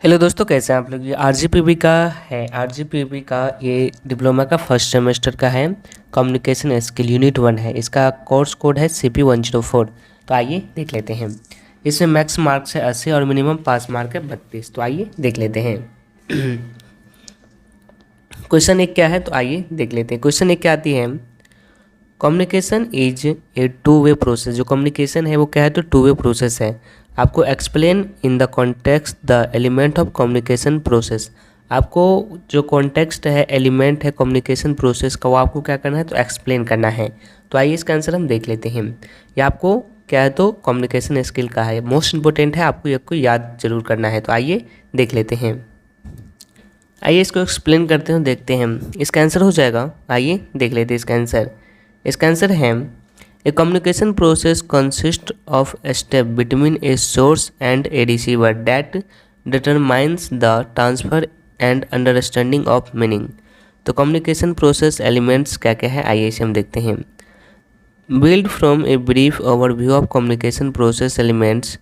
Hello दोस्तों, कैसे हैं आप लोग। ये आरजीपीवी का है। आरजीपीवी का ये डिप्लोमा का फर्स्ट सेमेस्टर का है। कम्युनिकेशन स्किल यूनिट 1 है। इसका कोर्स कोड है CP104। तो आइए देख लेते हैं। इसमें मैक्स मार्क्स है 80 और मिनिमम पास मार्क है 32। तो आइए देख लेते हैं। क्वेश्चन एक क्या है, तो आइए देख लेते हैं। क्वेश्चन एक क्या आती है, communication is a two way process. जो कम्युनिकेशन है वो क्या है, तो टू वे प्रोसेस है। आपको explain in the context the element of communication process. आपको जो कॉन्टेक्स्ट है, एलिमेंट है कम्युनिकेशन प्रोसेस का, वो आपको क्या करना है, तो एक्सप्लेन करना है। तो आइए इसका आंसर हम देख लेते हैं। ये आपको क्या है, तो कम्युनिकेशन स्किल का है। मोस्ट इंपॉर्टेंट है, आपको को याद जरूर करना है। तो आइए देख लेते हैं। आइए इसको एक्सप्लेन करते हैं, देखते हैं इसका आंसर हो जाएगा। आइए देख लेते हैं इसका आंसर। इसका आंसर है a communication process consist of a step between a source and a receiver that determines the transfer and understanding of meaning. तो कम्युनिकेशन प्रोसेस एलिमेंट्स क्या क्या है, आइए इसे हम देखते हैं। Build from a brief overview of communication process elements,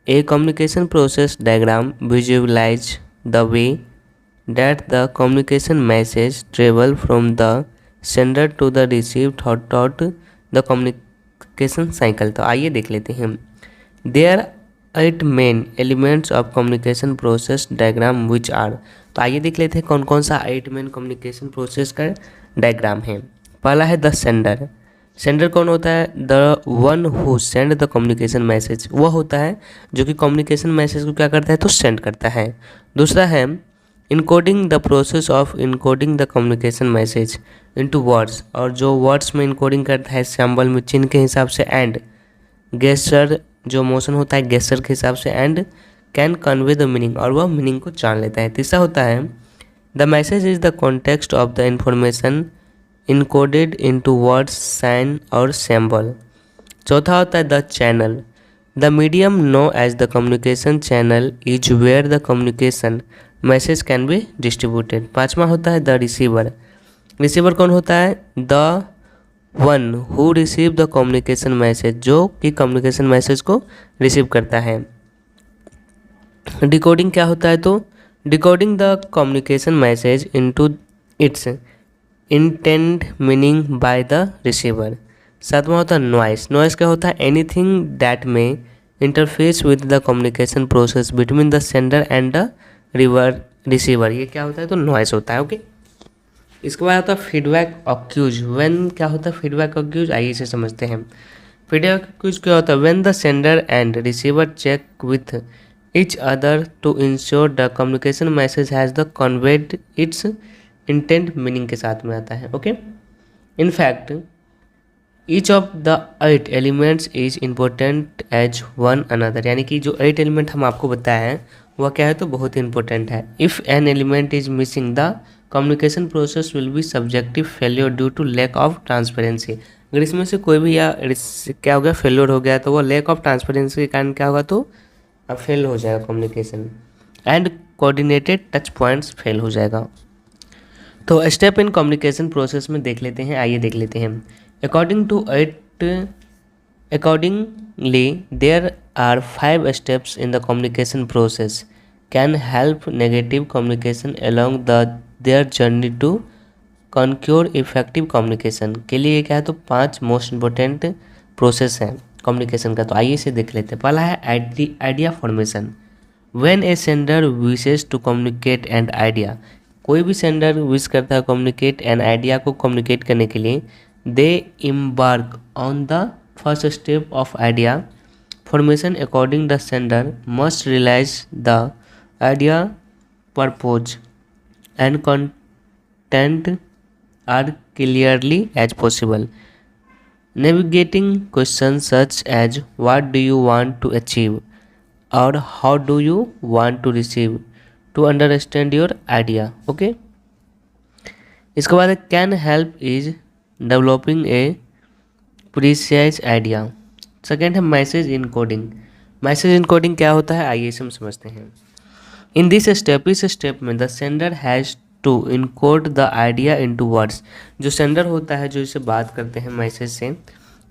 a communication process diagram visualize the way that the communication message travel from the sender to the receiver throughout the communication cycle। तो आइए देख लेते हैं। There are 8 main elements of communication process diagram which are। तो आइए देख लेते हैं कौन कौन सा 8 मेन कम्युनिकेशन प्रोसेस का डायग्राम है। पहला है द सेंडर। सेंडर कौन होता है, the one who send the communication message. वह होता है जो कि कम्युनिकेशन मैसेज को क्या करता है, तो सेंड करता है। दूसरा है encoding the process of encoding the communication message into words, और जो वर्ड्स में इनकोडिंग करता है सिंबल में, चिन्ह के हिसाब से, एंड गेस्चर जो मोशन होता है गेस्चर के हिसाब से, and can convey the meaning, और वह मीनिंग को जान लेता है। तीसरा होता है the message is the context of the information encoded into words sign और सिंबल। चौथा होता है the channel. The medium know as the communication channel is where the communication message can be distributed. पांचवा होता है द रिसीवर। रिसीवर कौन होता है, the one who receive the communication message, जो कि कम्युनिकेशन मैसेज को रिसीव करता है। डिकोडिंग क्या होता है, तो decoding the communication message into its intend meaning by the receiver. सातवां होता है नॉइस। नॉइस क्या होता है, एनीथिंग दैट में interface with the communication process between the sender and the receiver. ये क्या होता है, तो नॉइस होता है। ओके, इसके बाद होता है फीडबैक ऑक्यूज। व्हेन क्या होता है फीडबैक ऑक्यूज, आइए इसे समझते हैं। फीडबैक ऑक्यूज क्या होता है, when the sender and receiver check with each other to ensure the communication message has the conveyed its intent meaning के साथ में आता है। Okay, in fact each of the 8 elements is important as one another. यानी कि जो 8 element हम आपको बताए हैं वह क्या है, तो बहुत ही इंपॉर्टेंट है। If an element is missing the communication process will be subjective failure due to lack of transparency. अगर इसमें से कोई भी या क्या हो गया, फेल्योर हो गया, तो वो लैक ऑफ ट्रांसपेरेंसी के कारण क्या होगा, तो फेल हो जाएगा communication. And coordinated touch points fail हो जाएगा। तो स्टेप इन कम्युनिकेशन प्रोसेस में देख लेते हैं, आइए देख लेते हैं। Accordingly, there are 5 steps in the communication process can help negative communication along their journey to concure effective communication। के लिए क्या है, तो 5 मोस्ट इंपॉर्टेंट प्रोसेस हैं कम्युनिकेशन का। तो आइए इसे देख लेते हैं। पहला है idea formation. When a sender wishes to communicate an idea, कोई भी सेंडर विश करता है कम्युनिकेट एन आइडिया को कम्युनिकेट करने के लिए, दे embark on the first step of idea formation according the sender must realize the idea purpose and content are clearly as possible, navigating questions such as what do you want to achieve or how do you want to receive to understand your idea। okay, इसके बाद can help is developing a precise idea. Second है message encoding. Message encoding क्या होता है, आइए इसे हम समझते हैं। इन दिस स्टेप, इस स्टेप में the sender has to encode the idea into words. जो सेंडर होता है, जो इसे बात करते हैं मैसेज से,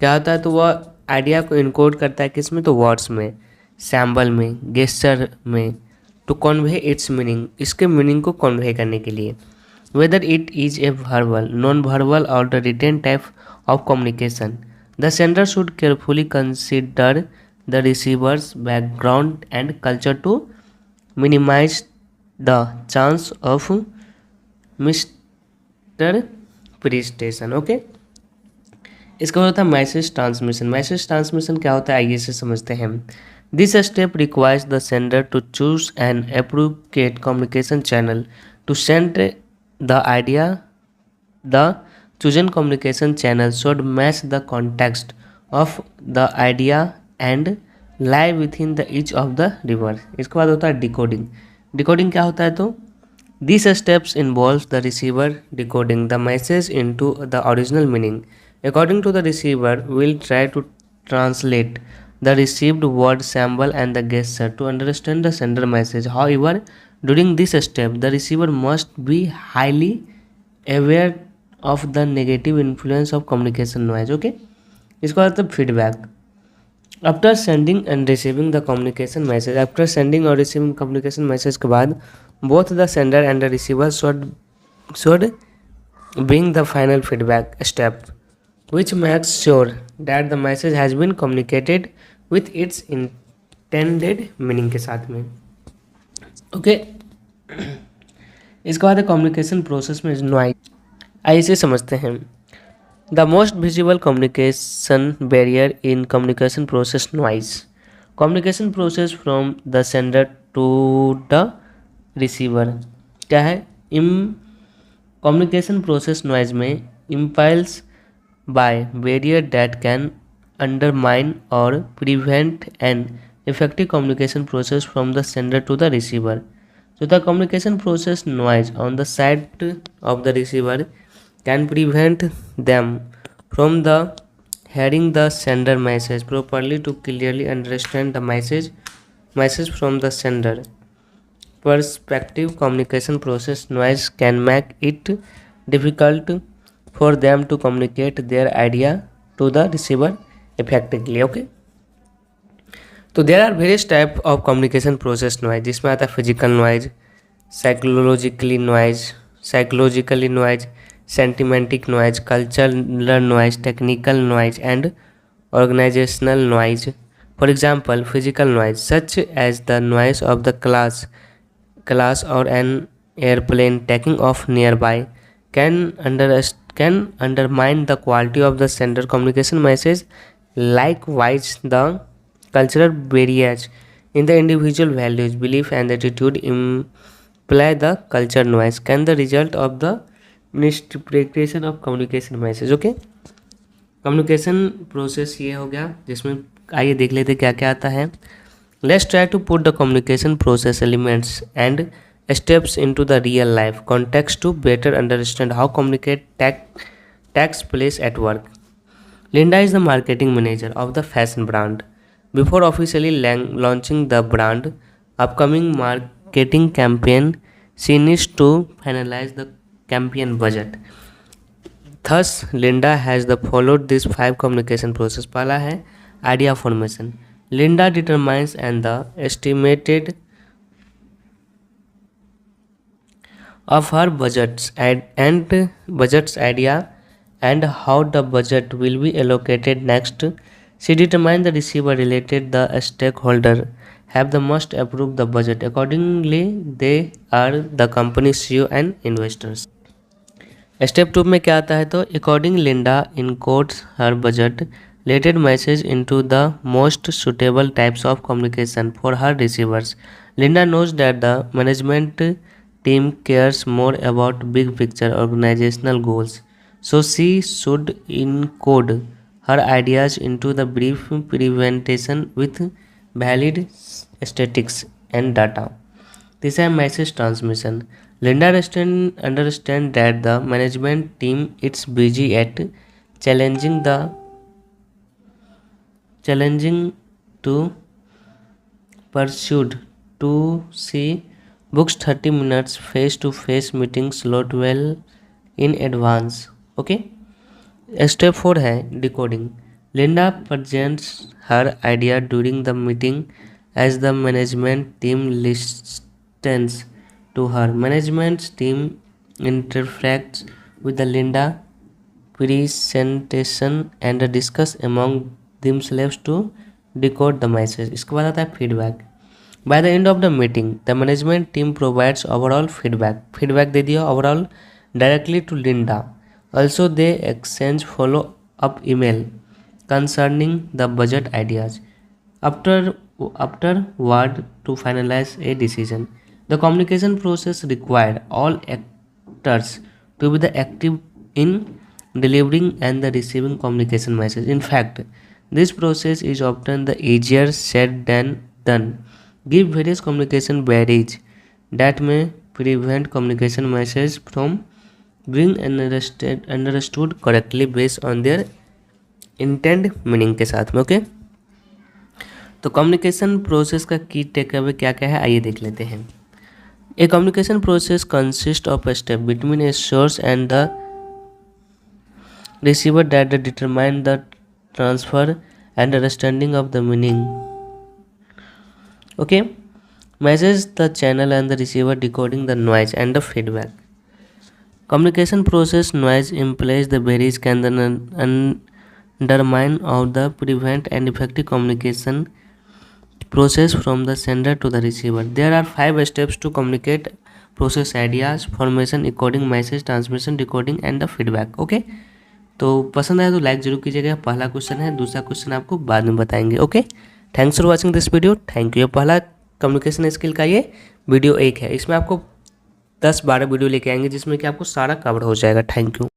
क्या होता है, तो वह आइडिया को इनकोड करता है किस में, तो वर्ड्स में, सैम्बल में, गेस्चर में, टू कन्वे इट्स मीनिंग, इसके मीनिंग को कन्वे करने के लिए। Whether it is a verbal, non verbal or the written type of communication, the sender should carefully consider the receiver's background and culture to minimise the chance of misinterpretation. Okay, इसका होता है message transmission. Message transmission क्या होता है, आइए इसे समझते हैं। This step requires the sender to choose an appropriate communication channel to send the idea. The chosen communication channel should match the context of the idea and lie within the each of the river। इसके बाद होता है decoding. Decoding क्या होता है, तो these steps involves the receiver decoding the message into the original meaning। According to the receiver will try to translate the received word, symbol and the gesture to understand the sender message। However, during this step the receiver must be highly aware of the negative influence of communication noise। okay, इसको आता है feedback. After sending end receiving the communication message, after sending और receiving communication message के बाद both the sender and the receiver should bring the final feedback step which makes sure that the message has been communicated with its intended meaning के साथ में। Okay, इसके बाद communication process में noise, आइए इसे समझते हैं। The most visible communication barrier in communication process noise. Communication process from the sender to the receiver क्या है, कम्युनिकेशन प्रोसेस नॉइज में impulse by barrier that can undermine or prevent an effective communication process from the sender to the receiver. So the communication process noise on the side of the receiver can prevent them from the hearing the sender message properly to clearly understand the message from the sender perspective। Communication process noise can make it difficult for them to communicate their idea to the receiver effectively। okay, तो there are various type of communication process noise, जिसमें आता है physical noise, psychologically noise, semantic noise, cultural noise, technical noise and organisational noise. For example physical noise such as the noise of the class or an airplane taking off nearby can undermine the quality of the sender communication message। Likewise, the cultural barriers in the individual values, belief and attitude imply the culture noise can the result of the misinterpretation of communication message। okay, communication process ये हो गया, जिसमें आइए देख लेते क्या क्या आता है। Let's try to put the communication process elements and steps into the real life context to better understand how communicate takes place at work। Linda is the marketing manager of the fashion brand। Before officially launching the brand upcoming marketing campaign, she needs to finalize the campaign budget। Thus, Linda has followed these 5 communication process। पहला है idea formation। Linda determines and the estimated of her budget's idea and how the budget will be allocated next। She determines the receiver related the stakeholder have the must approve the budget accordingly। they are the company CEO and investors। Step 2 में क्या आता है, तो according Linda encodes her budget related message into the most suitable types of communication for her receivers। Linda knows that the management team cares more about big picture organizational goals, so she should encode her ideas into the brief presentation with valid statistics and data। This is message transmission। Linda understand that the management team is busy at challenging to pursued to see books 30 minutes face-to-face meeting slot well in advance। okay, step 4 है decoding. Linda presents her idea during the meeting as the management team extends to her. Management's team interacts with the Linda presentation and discuss among themselves to decode the message. इसके बाद आता है feedback. By the end of the meeting, the management team provides overall feedback. Feedback दे दिया overall directly to Linda. Also, they exchange follow-up email concerning the budget ideas. Afterward, to finalize a decision, the communication process required all actors to be the active in delivering and the receiving communication message. In fact, this process is often the easier said than done. Give various communication barriers that may prevent communication message from being understood correctly based on their intend meaning के साथ में। Okay, तो communication process का की take away क्या क्या है आइए देख लेते हैं। A communication process consist of a step between a source and the receiver that determine the transfer and understanding of the meaning. Okay, message the channel and the receiver decoding the noise and the feedback. Communication process noise implies the barriers can undermine or the prevent and effective communication process from the sender to the receiver. There are 5 steps to communicate process ideas, formation, encoding, message, transmission, decoding and the feedback. Okay, तो पसंद आया तो like जरूर कीजिएगा। पहला question है, दूसरा question आपको बाद में बताएंगे। Okay, thanks for watching this video. Thank you. पहला कम्युनिकेशन स्किल का ये वीडियो 1 है, इसमें आपको 10-12 वीडियो लेके आएंगे जिसमें कि आपको सारा कवर हो जाएगा। Thank you.